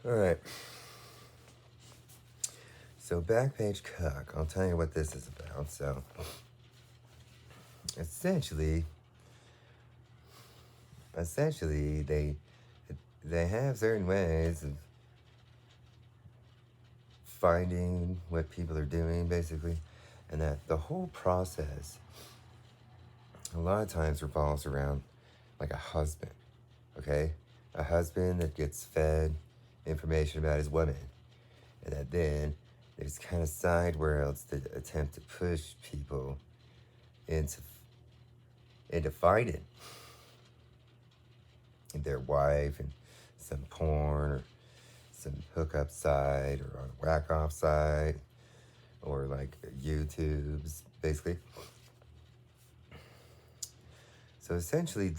Alright, so Backpage Cuck, I'll tell you what this is about. So, essentially, essentially, they have certain ways of finding what people are doing, basically, and that the whole process a lot of times revolves around like a husband, okay? A husband that gets fed information about his woman, and that then there's kind of side worlds that attempt to push people into fighting their wife and some porn or some hookup site or on a whack off site or like YouTube's basically. So essentially,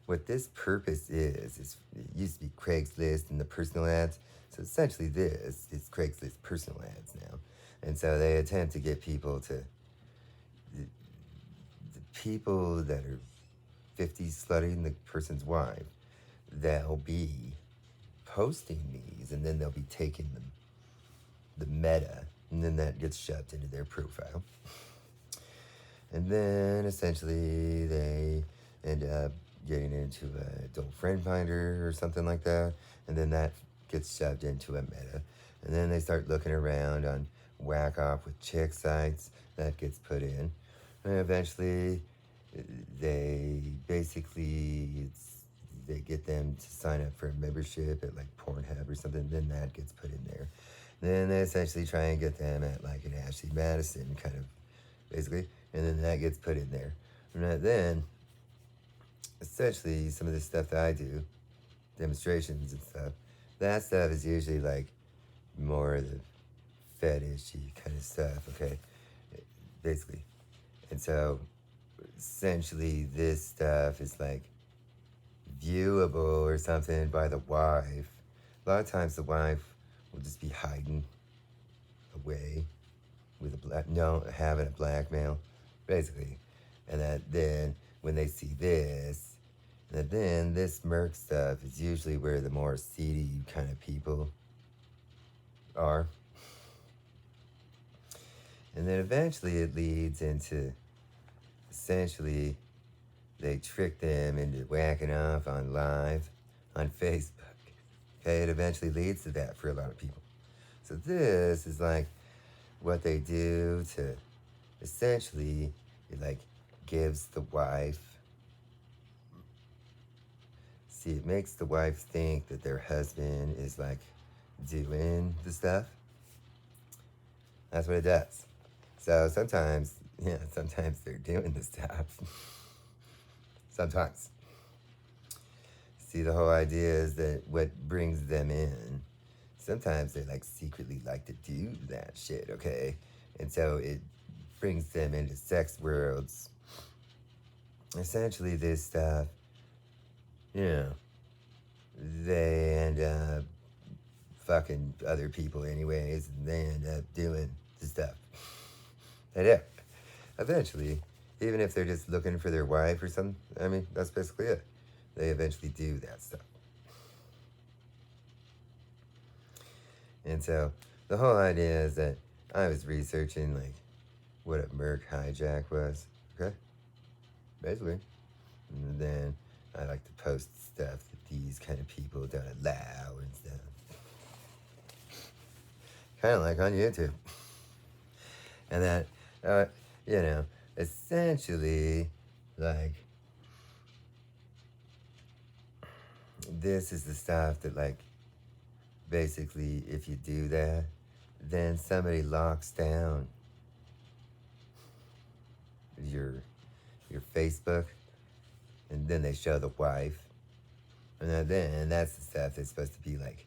what this purpose is it used to be Craigslist and the personal ads. So essentially, this is Craigslist personal ads now, and so they attempt to get people to the people that are 50 slutting the person's wife. They'll be posting these, and then they'll be taking them the meta, and then that gets shoved into their profile. And then essentially they end up getting into an adult friend finder or something like that. And then that gets shoved into a meta. And then they start looking around on whack off with chick sites. That gets put in. And eventually they basically they get them to sign up for a membership at like Pornhub or something. Then that gets put in there. Then they essentially try and get them at like an Ashley Madison kind of basically, and then that gets put in there. And then, essentially, some of the stuff that I do, demonstrations and stuff, that stuff is usually like more of the fetishy kind of stuff, okay? Basically. And so, essentially, this stuff is like viewable or something by the wife. A lot of times, the wife will just be hiding away with having a blackmail, basically, and that then when they see this, that then this merc stuff is usually where the more seedy kind of people are, and then eventually it leads into essentially they trick them into whacking off on live on Facebook. Okay, it eventually leads to that for a lot of people. So this is like what they do to essentially it like gives the wife it makes the wife think that their husband is like doing the stuff. That's what it does. So sometimes they're doing the stuff. Sometimes. See, the whole idea is that what brings them in, sometimes they like secretly like to do that shit, okay? And so it brings them into sex worlds. Essentially, this stuff, you know, they end up fucking other people anyways, and they end up doing the stuff. They do. Eventually, even if they're just looking for their wife or something, I mean, that's basically it. They eventually do that stuff. And so, the whole idea is that I was researching, like, what a Merc hijack was, okay? Basically. And then I like to post stuff that these kind of people don't allow and stuff. Kind of like on YouTube. And that, you know, essentially, like, this is the stuff that, like, basically, if you do that, then somebody locks down your Facebook, and then they show the wife, and then that's the stuff that's supposed to be like,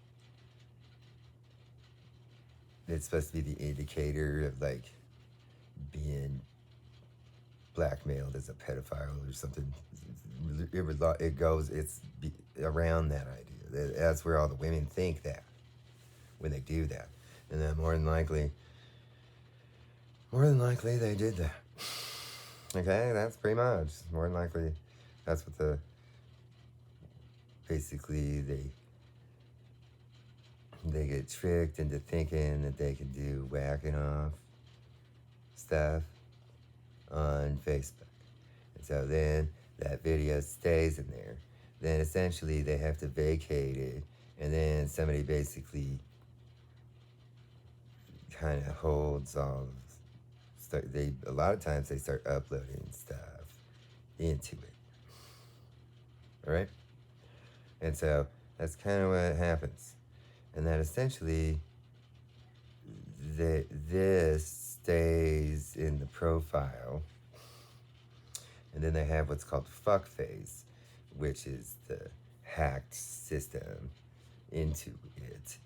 it's supposed to be the indicator of like being blackmailed as a pedophile or something. It's around that idea. That's where all the women think that when they do that, and then more than likely they did that. Okay, that's pretty much more than likely. That's what basically they get tricked into thinking that they can do whacking off stuff on Facebook. And so then that video stays in there. Then essentially they have to vacate it, and then somebody basically kind of holds all a lot of times they start uploading stuff into it. All right? And so that's kind of what happens. And that essentially this stays in the profile. And then they have what's called fuckface, which is the hacked system into it.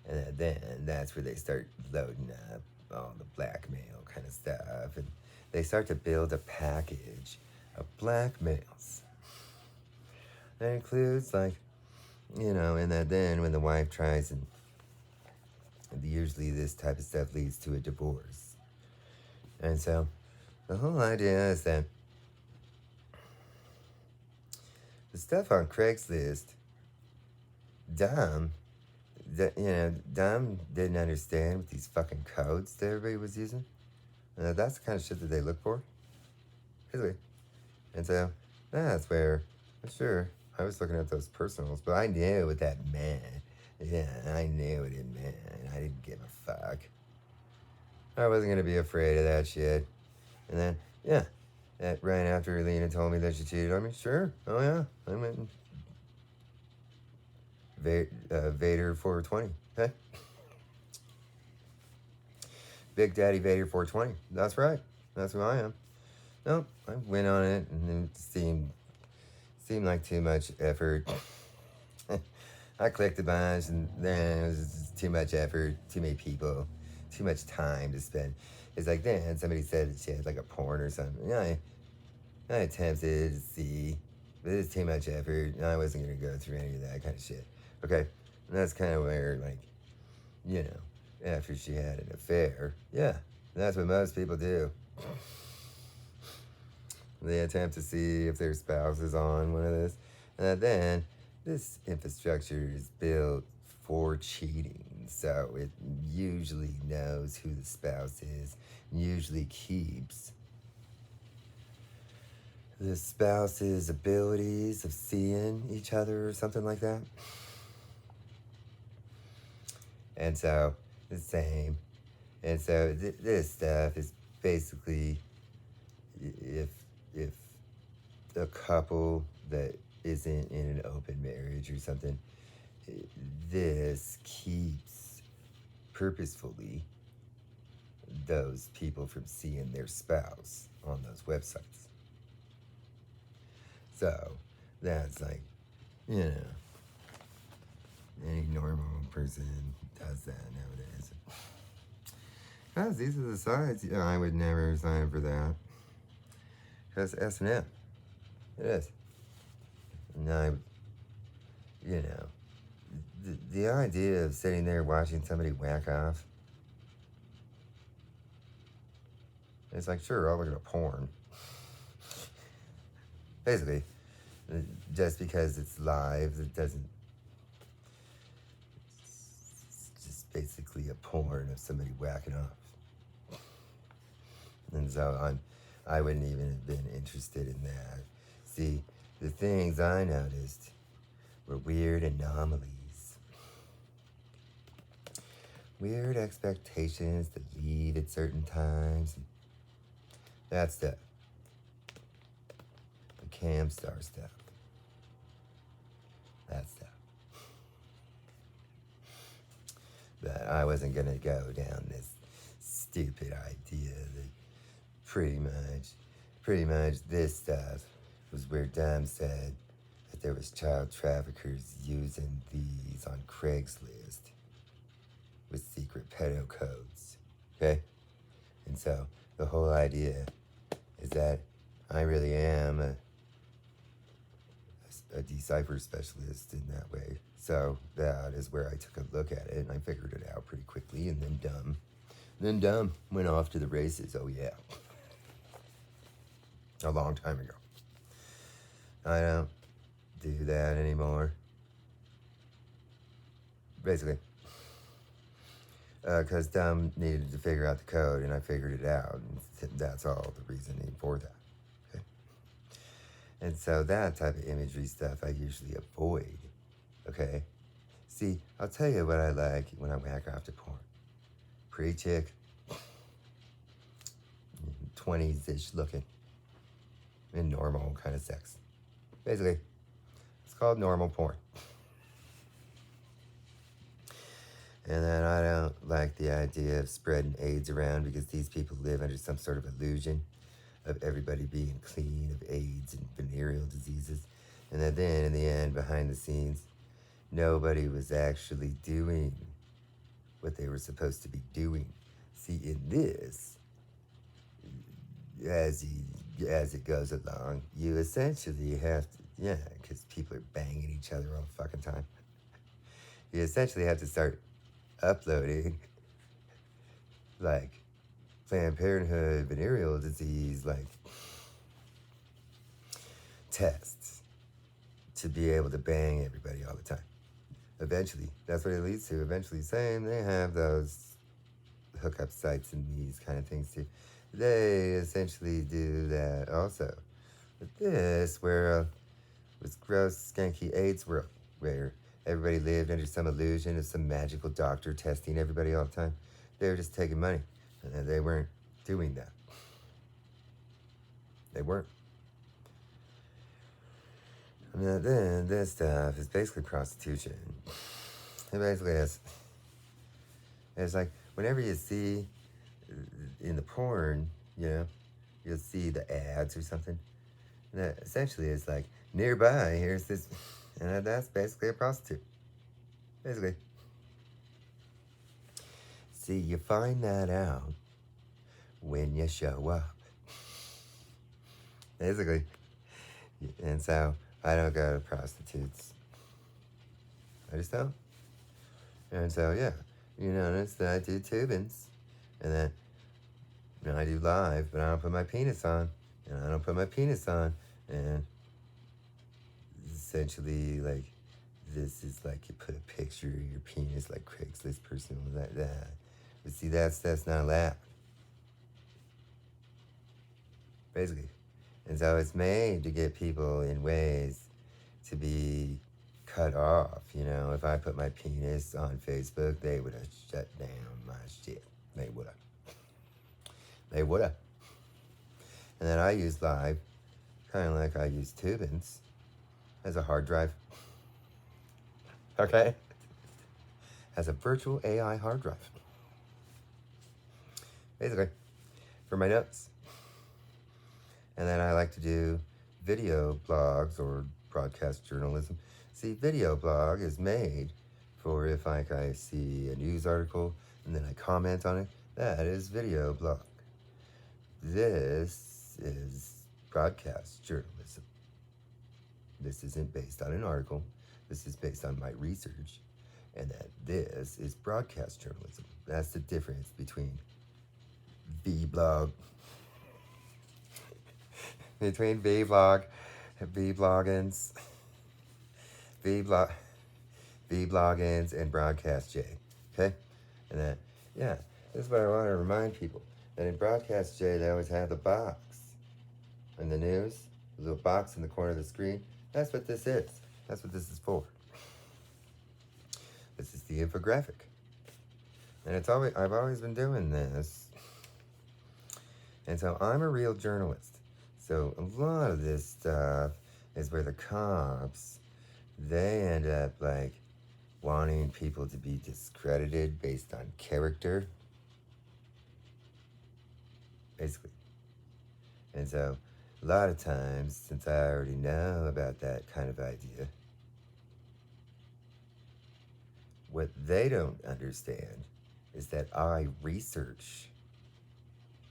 And then that's where they start loading up all the blackmail kind of stuff. And they start to build a package of blackmails. That includes, like, and that then when the wife tries, and usually this type of stuff leads to a divorce. And so the whole idea is that the stuff on Craigslist, Dom didn't understand with these fucking codes that everybody was using. That's the kind of shit that they look for. Basically. And so that's where, sure, I was looking at those personals, but I knew what that meant. Yeah, I knew what it meant. I didn't give a fuck. I wasn't going to be afraid of that shit. And then, yeah, right after Lena told me that she cheated on me, sure, oh yeah, I went and Vader 420. Hey. Big Daddy Vader 420. That's right. That's who I am. Nope. I went on it and it seemed like too much effort. I clicked a bunch and then it was too much effort, too many people, too much time to spend. It's like then somebody said that she had like a porn or something. I attempted to see, but it's too much effort. I wasn't going to go through any of that kind of shit. Okay? And that's kind of where, like, after she had an affair, yeah, that's what most people do. They attempt to see if their spouse is on one of this. And then this infrastructure is built for cheating. So it usually knows who the spouse is, usually keeps the spouse's abilities of seeing each other or something like that. And so the same. And so this stuff is basically if a couple that isn't in an open marriage or something, this keeps purposefully those people from seeing their spouse on those websites. So that's like, any normal person does that nowadays. Because these are the sites, I would never sign up for that. Because S&M, it is. And the idea of sitting there watching somebody whack off, it's like, sure, I'll look at a porn. Basically, just because it's live, it doesn't, it's just basically a porn of somebody whacking off. And so I wouldn't even have been interested in that. See, the things I noticed were weird anomalies. Weird expectations that leave at certain times. That stuff. The Camstar stuff. That stuff. But I wasn't going to go down this stupid idea that pretty much this stuff was where Dom said that there was child traffickers using these on Craigslist with secret pedo codes, okay? And so the whole idea is that I really am a decipher specialist in that way. So that is where I took a look at it and I figured it out pretty quickly. And then Dom went off to the races. Oh yeah, a long time ago. I don't do that anymore. basically. Because Dumb needed to figure out the code, and I figured it out, and that's all the reasoning for that. Okay? And so that type of imagery stuff I usually avoid. Okay? See, I'll tell you what I like when I whack off to porn. Pretty chick, 20s-ish looking, and normal kind of sex. Basically, it's called normal porn. And then I don't like the idea of spreading AIDS around because these people live under some sort of illusion of everybody being clean of AIDS and venereal diseases. And that then, in the end, behind the scenes, nobody was actually doing what they were supposed to be doing. See, in this, as it goes along, you essentially have to, yeah, because people are banging each other all the fucking time. You essentially have to start uploading, like, Planned Parenthood venereal disease, like, tests to be able to bang everybody all the time. Eventually, that's what it leads to. Eventually, same, they have those hookup sites and these kind of things too. They essentially do that also. But this, where was gross, skanky AIDS world, where everybody lived under some illusion of some magical doctor testing everybody all the time. They were just taking money, and they weren't doing that. They weren't. And then this stuff is basically prostitution. It basically is. It's like whenever you see in the porn, you know, you'll see the ads or something. And that essentially is like, nearby, here's this, and that's basically a prostitute. Basically. See, you find that out when you show up. Basically. And so, I don't go to prostitutes. I just don't. And so, yeah, you notice that I do tubings. And then, you know, I do live, but I don't put my penis on. And I don't put my penis on. And essentially, like, this is like you put a picture of your penis, like Craigslist person, like that. But see, that's not allowed. Basically. And so it's made to get people in ways to be cut off. You know, if I put my penis on Facebook, they would have shut down my shit. They would have. They would have. And then I use live, kind of like I use Tubins, as a hard drive. Okay? As a virtual AI hard drive. Basically, for my notes. And then I like to do video blogs or broadcast journalism. See, video blog is made for if like I see a news article and then I comment on it. That is video blog. This is broadcast journalism. This isn't based on an article. This is based on my research. And that this is broadcast journalism. That's the difference between V-blog, between V-blog, V-bloggins, V-bloggins, and Broadcast J, okay? And then, yeah, this is what I want to remind people. That in Broadcast J, they always have the box in the news, the little box in the corner of the screen. That's what this is. That's what this is for. This is the infographic. And I've always been doing this. And so I'm a real journalist. So a lot of this stuff is where the cops, they end up like wanting people to be discredited based on character. Basically. And so a lot of times, since I already know about that kind of idea, what they don't understand is that I research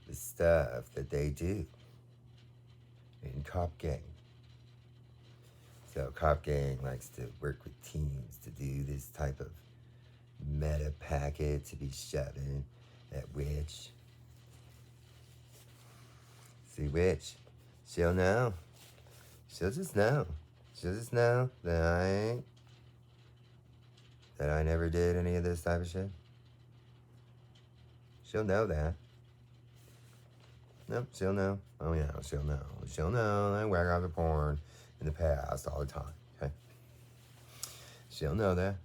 the stuff that they do in Cop Gang. So Cop Gang likes to work with teams to do this type of meta packet to be shoving at Witch. See, Witch, she'll know. She'll just know. She'll just know that I ain't that I never did any of this type of shit? She'll know that. Nope, she'll know. Oh yeah, she'll know. She'll know I whack off the porn in the past all the time. Okay? She'll know that.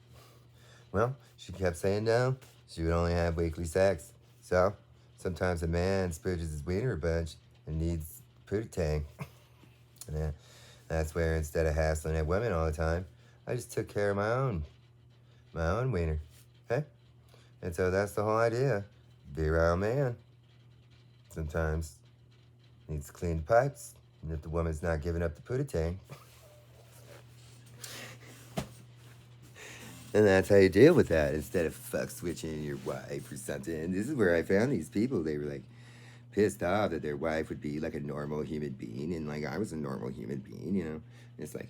Well, she kept saying no. She would only have weekly sex. So, sometimes a man spooges his wiener a bunch and needs pootie tang. And that's where instead of hassling at women all the time, I just took care of my own wiener. Okay? And so that's the whole idea. Virile man. Sometimes needs to clean the pipes. And if the woman's not giving up the pootie tang, and that's how you deal with that instead of fuck switching your wife or something. And this is where I found these people. They were like pissed off that their wife would be like a normal human being. And like I was a normal human being, you know. And it's like,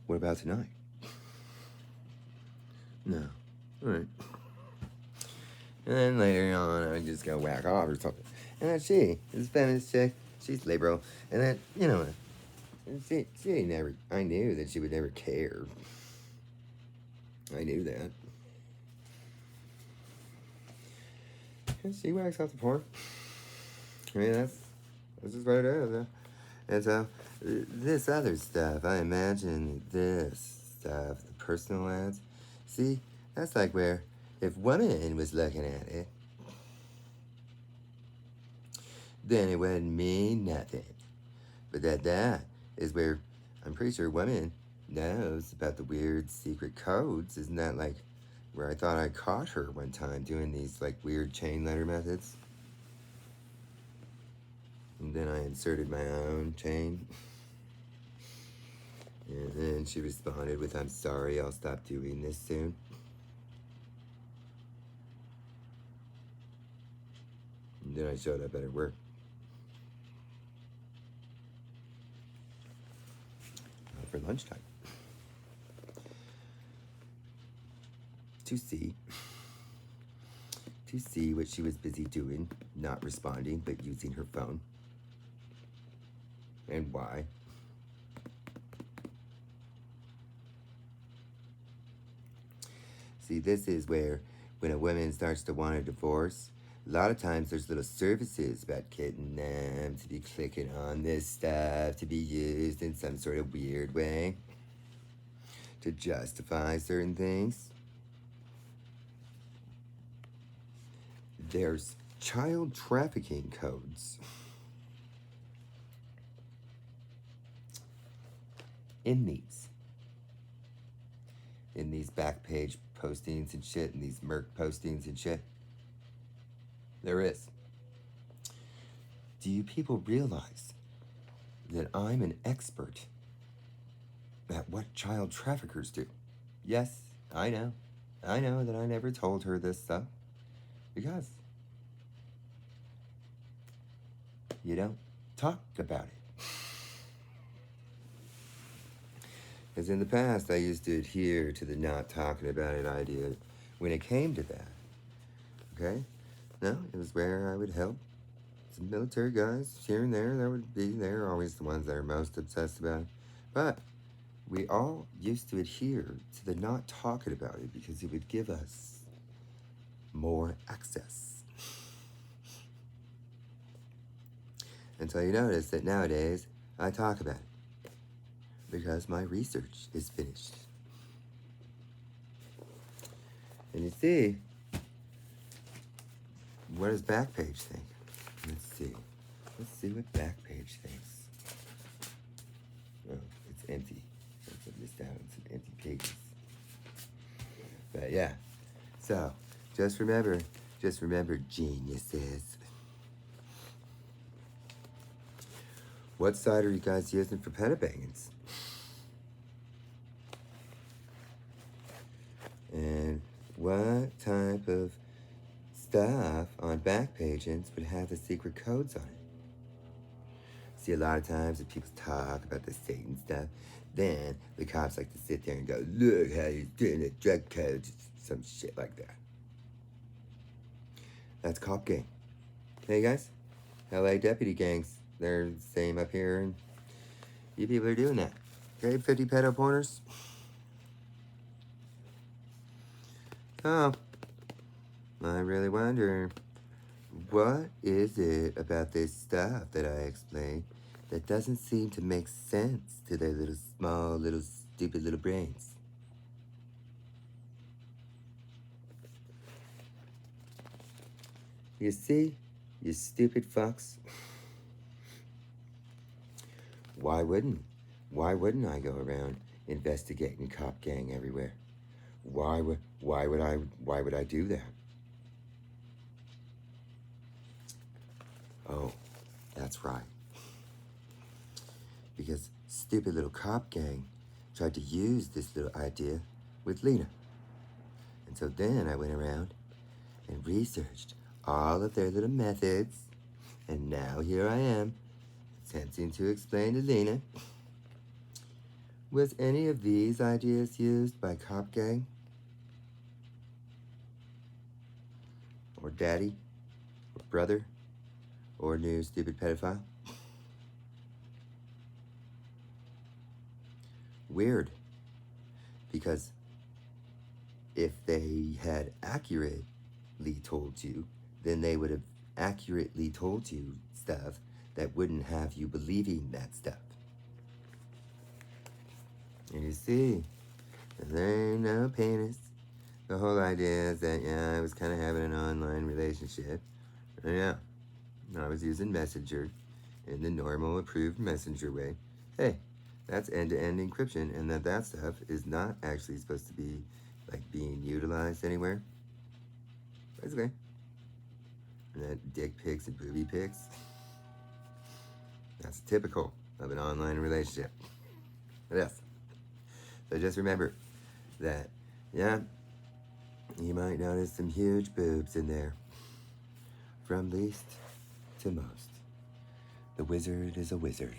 what about tonight? No. All right. And then later on, I would just go whack off or something. And then she, this feminist chick, she's liberal. And then, you know, she never, I knew that she would never care. I knew that. And she whacks off the porn. I mean, that's just what it is. And so, this other stuff, I imagine this stuff, the personal ads, see, that's like where if woman was looking at it, then it wouldn't mean nothing. But that is where I'm pretty sure women knows about the weird secret codes. Isn't that like where I thought I caught her one time doing these like weird chain letter methods? And then I inserted my own chain. And then she responded with, "I'm sorry, I'll stop doing this soon." And then I showed up at her work. For lunchtime. To see what she was busy doing, not responding, but using her phone. And why. See, this is where when a woman starts to want a divorce, a lot of times there's little services about getting them to be clicking on this stuff to be used in some sort of weird way to justify certain things. There's child trafficking codes in these back page postings and shit, and these Merc postings and shit. There is. Do you people realize that I'm an expert at what child traffickers do? Yes, I know. I know that I never told her this stuff because you don't talk about it. Because in the past, I used to adhere to the not talking about it idea when it came to that. Okay? No, it was where I would help some military guys here and there. That would be, they're always the ones that are most obsessed about it. But we all used to adhere to the not talking about it because it would give us more access. Until you notice that nowadays, I talk about it because my research is finished. And you see, what does Backpage think? Let's see. Let's see what Backpage thinks. Oh, it's empty. I missed out on some empty pages. But yeah. So, just remember, geniuses. What side are you guys using for pentabangans? And what type of stuff on Backpages would have the secret codes on it? See, a lot of times if people talk about the Satan stuff, then the cops like to sit there and go, "Look how he's doing the drug codes," some shit like that. That's cop gang. Hey guys, LA deputy gangs, they're the same up here, and you people are doing that. Grade 50 pedo porners. Oh, I really wonder, what is it about this stuff that I explain that doesn't seem to make sense to their little small, little stupid little brains? You see, you stupid fox. Why wouldn't? Why wouldn't I go around investigating cop gang everywhere? Why would I do that? Oh, that's right. Because stupid little cop gang tried to use this little idea with Lena. And so then I went around and researched all of their little methods, and now here I am, attempting to explain to Lena. Was any of these ideas used by cop gang? Or daddy? Or brother? Or new stupid pedophile? Weird. Because if they had accurately told you, then they would have accurately told you stuff that wouldn't have you believing that stuff. And you see, there ain't no penis. The whole idea is that, yeah, I was kind of having an online relationship. And yeah, I was using Messenger in the normal approved Messenger way. Hey, that's end-to-end encryption, and that stuff is not actually supposed to be like being utilized anywhere. Basically. And that dick pics and booby pics, that's typical of an online relationship. Yes. So just remember that, yeah, you might notice some huge boobs in there. From least to most. The wizard is a wizard.